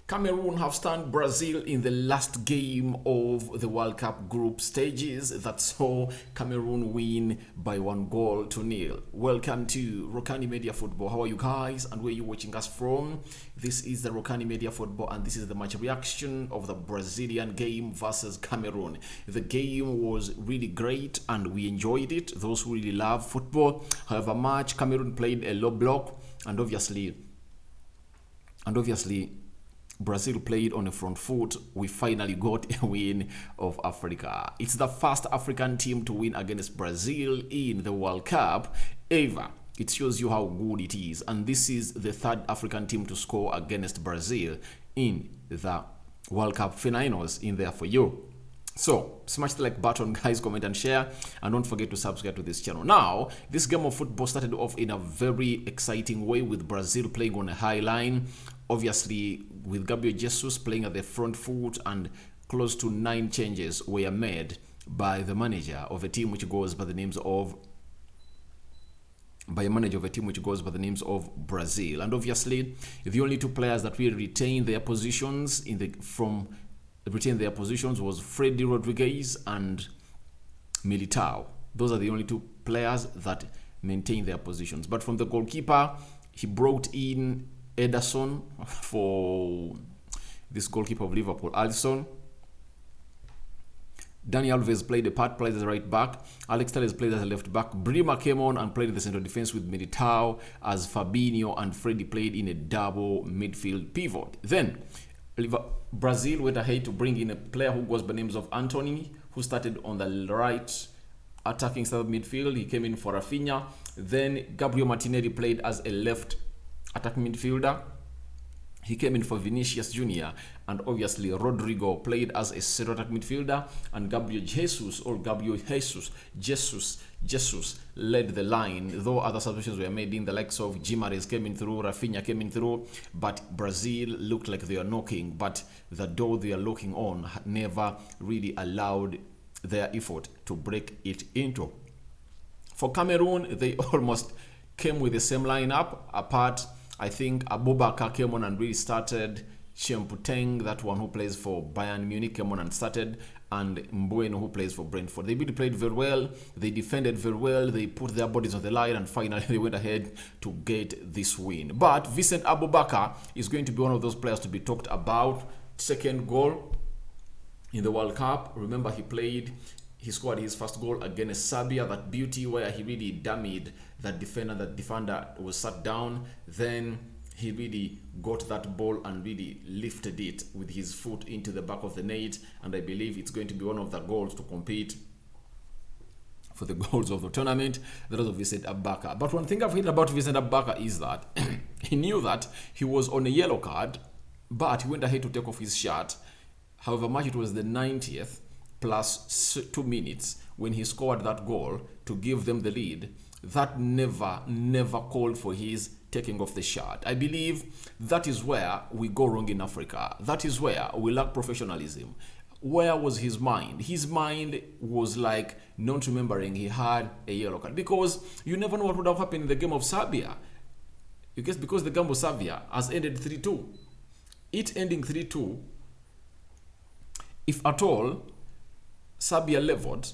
Cameroon have stunned Brazil in the last game of the World Cup group stages that saw Cameroon win by 1-0. Welcome to Rokani Media Football. How are you guys and where are you watching us from? This is the Rokani Media Football and this is the match reaction of the Brazilian game versus Cameroon. The game was really great and we enjoyed it. Those who really love football. However much Cameroon played a low block and obviously Brazil played on a front foot. We finally got a win of Africa. It's the first African team to win against Brazil in the World Cup ever. It shows you how good it is. And this is the third African team to score against Brazil in the World Cup finals in there for you. So, smash the like button, guys, comment and share, and don't forget to subscribe to this channel. Now, this game of football started off in a very exciting way with Brazil playing on a high line, obviously with Gabriel Jesus playing at the front foot, and close to 9 changes were made by the manager of a team which goes by the names of Brazil. And obviously, the only 2 players that will retain their positions was Freddy Rodriguez and Militao. Those are the only 2 players that maintain their positions. But from the goalkeeper, he brought in Ederson for this goalkeeper of Liverpool, Alisson. Dani Alves played a part, played as a right back. Alex Telles played as a left back. Brima came on and played in the central defense with Militao, as Fabinho and Freddy played in a double midfield pivot. Then Brazil went ahead to bring in a player who goes by the names of Anthony, who started on the right attacking side of midfield. He came in for Rafinha. Then Gabriel Martinelli played as a left attacking midfielder. He came in for Vinicius Jr. And obviously Rodrigo played as a center attack midfielder, and Gabriel Jesus led the line, though other substitutions were made in. The likes of Gimares came in through, Rafinha came in through, but Brazil looked like they are knocking, but the door they are looking on never really allowed their effort to break it into. For Cameroon, they almost came with the same lineup, apart I think Abubakar came on and really started. Chemputeng, that one who plays for Bayern Munich, came on and started, and Mbueno, who plays for Brentford. They really played very well. They defended very well. They put their bodies on the line, and finally they went ahead to get this win. But Vincent Abubakar is going to be one of those players to be talked about. Second goal in the World Cup. Remember, he scored his first goal against Serbia, that beauty where he really dummied that defender. That defender was sat down. Then he really got that ball and really lifted it with his foot into the back of the net. And I believe it's going to be one of the goals to compete for the goals of the tournament. That was Vincent Abubakar. But one thing I've heard about Vincent Abubakar is that he knew that he was on a yellow card, but he went ahead to take off his shirt. However much it was the 90th plus 2 minutes when he scored that goal to give them the lead. That never called for his taking off the shirt. I believe that is where we go wrong in Africa. That is where we lack professionalism. Where was his mind? His mind was like not remembering he had a yellow card, because you never know what would have happened in the game of Serbia. I guess because the game of Serbia has ended 3-2. It ending 3-2, if at all Serbia leveled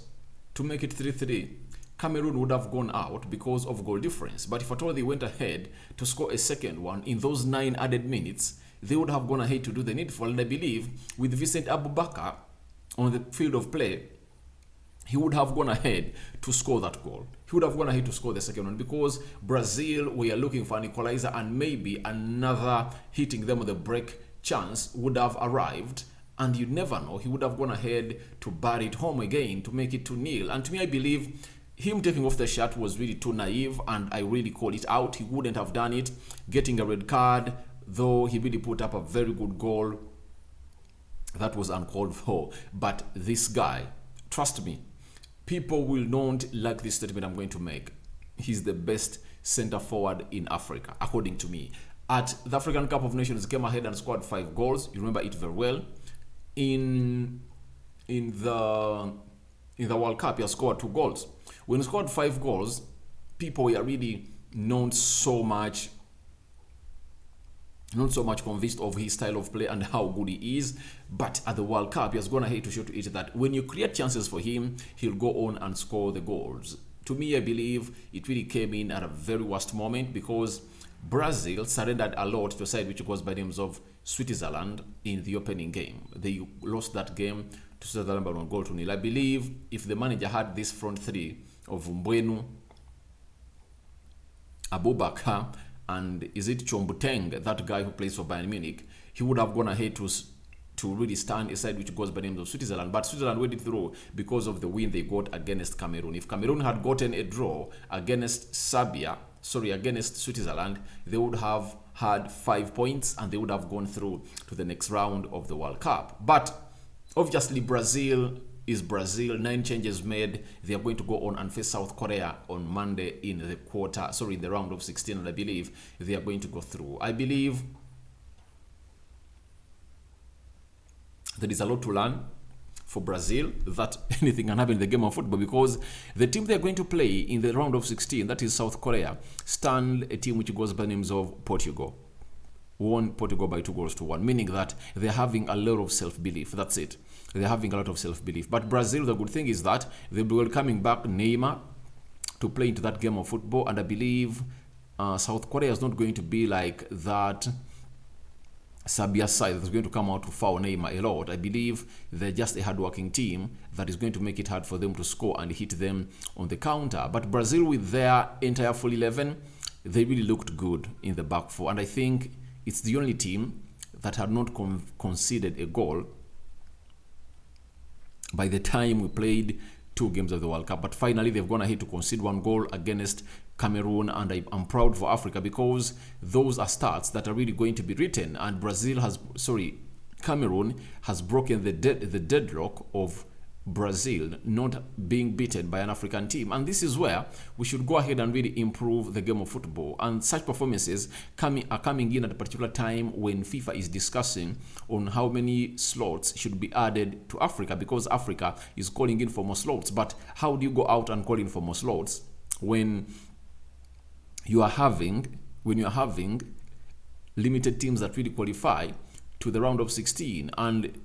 to make it 3-3, Cameroon would have gone out because of goal difference. But if at all they went ahead to score a second one in those 9 added minutes, they would have gone ahead to do the needful. And I believe with Vincent Abubakar on the field of play, he would have gone ahead to score that goal. He would have gone ahead to score the second one, because Brazil were looking for an equalizer, and maybe another hitting them with a break chance would have arrived. And you never know, he would have gone ahead to bury it home again to make it 2-0. And to me, I believe him taking off the shirt was really too naive, and I really call it out. He wouldn't have done it. Getting a red card, though he really put up a very good goal, that was uncalled for. But this guy, trust me, people will not like this statement I'm going to make. He's the best center forward in Africa, according to me. At the African Cup of Nations, he came ahead and scored 5 goals. You remember it very well. In the World Cup, he has scored 2 goals. When he scored 5 goals, people were really not so much Not so much convinced of his style of play and how good he is, but at the World Cup, he has gone ahead to show to it that when you create chances for him, he'll go on and score the goals. To me, I believe it really came in at a very worst moment because Brazil surrendered a lot to a side which goes by the names of Switzerland in the opening game. They lost that game to Switzerland by 1-0. I believe if the manager had this front three of Mbwenu, Abubakar, and is it Chombuteng, that guy who plays for Bayern Munich, he would have gone ahead to really stand aside which goes by the name of Switzerland. But Switzerland went it through because of the win they got against Cameroon. If Cameroon had gotten a draw against against Switzerland, they would have had 5 points and they would have gone through to the next round of the World Cup. But obviously Brazil is Brazil. 9 changes made. They are going to go on and face South Korea on Monday in the round of 16, and I believe they are going to go through. I believe there is a lot to learn for Brazil, that anything can happen in the game of football, because the team they are going to play in the round of 16, that is South Korea, stand a team which goes by the names of Portugal. Won Portugal by 2-1, meaning that they're having a lot of self-belief. That's it. They're having a lot of self-belief. But Brazil, the good thing is that they'll be welcoming back Neymar to play into that game of football, and I believe South Korea is not going to be like that Serbia side that's going to come out to foul Neymar a lot. I believe they're just a hard-working team that is going to make it hard for them to score and hit them on the counter. But Brazil, with their entire full 11, they really looked good in the back four, and I think it's the only team that had not conceded a goal by the time we played 2 games of the World Cup. But finally, they've gone ahead to concede 1 goal against Cameroon, and I'm proud for Africa because those are stats that are really going to be written. And Cameroon has broken the deadlock of Brazil not being beaten by an African team, and this is where we should go ahead and really improve the game of football. And such performances are coming in at a particular time when FIFA is discussing on how many slots should be added to Africa, because Africa is calling in for more slots. But how do you go out and call in for more slots when you are having limited teams that really qualify to the round of 16? And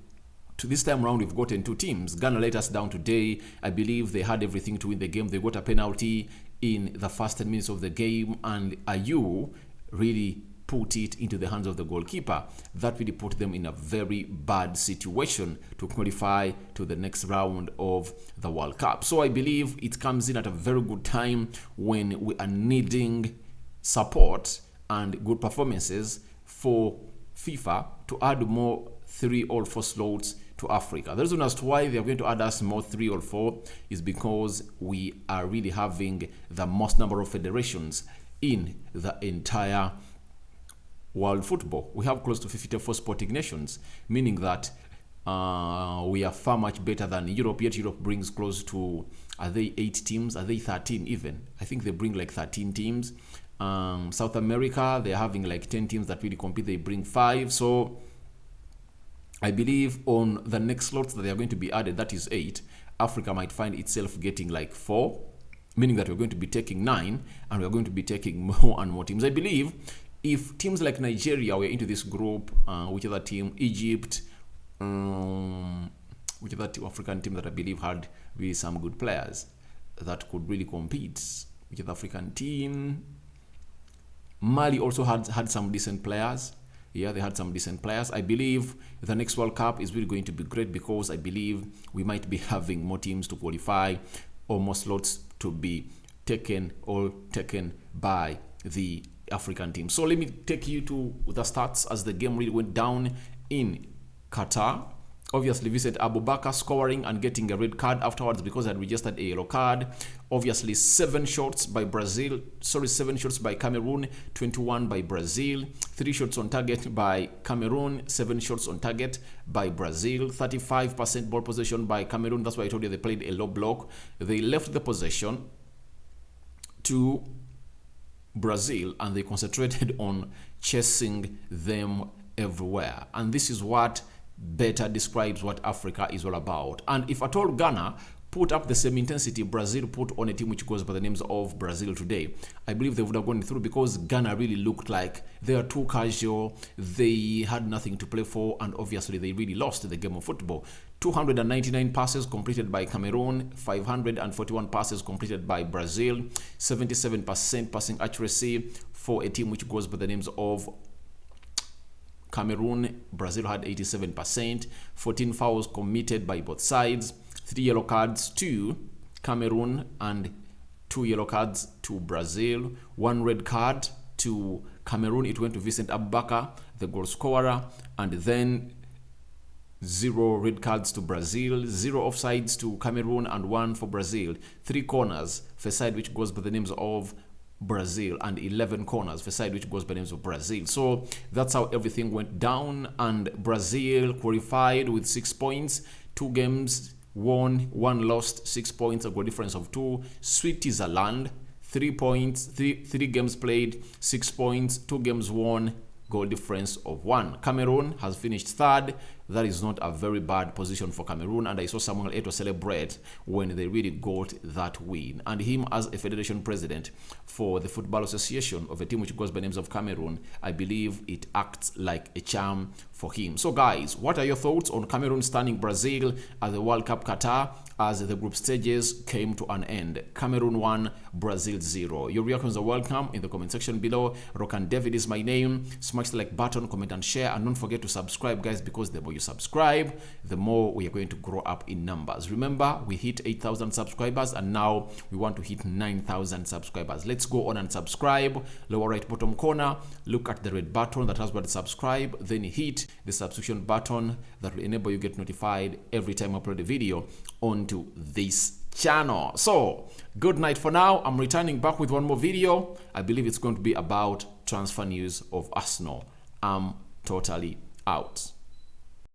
to this time around, we've gotten 2 teams. Ghana let us down today. I believe they had everything to win the game. They got a penalty in the first 10 minutes of the game, and Ayew really put it into the hands of the goalkeeper. That really put them in a very bad situation to qualify to the next round of the World Cup. So I believe it comes in at a very good time when we are needing support and good performances for FIFA to add more 3 or 4 slots to Africa. The reason as to why they are going to add us more 3 or 4 is because we are really having the most number of federations in the entire world football. We have close to 54 sporting nations, meaning that we are far much better than Europe. Yet Europe brings close to, are they 8 teams? Are they 13 even? I think they bring like 13 teams. South America, they're having like 10 teams that really compete. They bring 5. So I believe on the next slots that they are going to be added, that is 8, Africa might find itself getting like 4, meaning that we're going to be taking 9, and we're going to be taking more and more teams. I believe if teams like Nigeria were into this group, which other team, Egypt, which other African team that I believe had really some good players that could really compete, which other African team, Mali also had some decent players. Yeah, they had some decent players. I believe the next World Cup is really going to be great because I believe we might be having more teams to qualify or more slots to be taken by the African team. So let me take you to the stats as the game really went down in Qatar. Obviously, Vincent Abubakar scoring and getting a red card afterwards because I had registered a yellow card. Obviously, 7 shots by Cameroon, 21 by Brazil. 3 shots on target by Cameroon, 7 shots on target by Brazil. 35% ball possession by Cameroon. That's why I told you they played a low block. They left the possession to Brazil and they concentrated on chasing them everywhere. And this is what better describes what Africa is all about. And if at all Ghana put up the same intensity Brazil put on a team which goes by the names of Brazil today, I believe they would have gone through, because Ghana really looked like they are too casual, they had nothing to play for, and obviously they really lost the game of football. 299 passes completed by Cameroon, 541 passes completed by Brazil, 77% passing accuracy for a team which goes by the names of Cameroon. Brazil had 87%, 14 fouls committed by both sides, 3 yellow cards to Cameroon and 2 yellow cards to Brazil, 1 red card to Cameroon. It went to Vincent Abubakar, the goal scorer, and then 0 red cards to Brazil, 0 offsides to Cameroon, and 1 for Brazil. 3 corners for a side which goes by the names of Brazil, and 11 corners for a side which goes by the names of Brazil. So that's how everything went down, and Brazil qualified with 6 points, 2 games won, 1 lost, 6 points, a goal difference of 2. Switzerland, 3 points, 3 games played, 6 points, 2 games won, goal difference of 1. Cameroon has finished 3rd. That is not a very bad position for Cameroon, and I saw Samuel Eto'o celebrate when they really got that win. And him as a federation president for the Football Association of a team which goes by names of Cameroon, I believe it acts like a charm for him. So guys, what are your thoughts on Cameroon stunning Brazil at the World Cup Qatar as the group stages came to an end? Cameroon 1, Brazil 0. Your reactions are welcome in the comment section below. Rokani David is my name. Smash the like button, comment and share, and don't forget to subscribe, guys, because the more you subscribe, the more we are going to grow up in numbers. Remember, we hit 8,000 subscribers, and now we want to hit 9,000 subscribers. Let's go on and subscribe. Lower right bottom corner, look at the red button that has been subscribe, then hit the subscription button that will enable you get notified every time I upload a video onto this channel. So good night for now. I'm returning back with one more video. I believe it's going to be about transfer news of Arsenal. I'm totally out.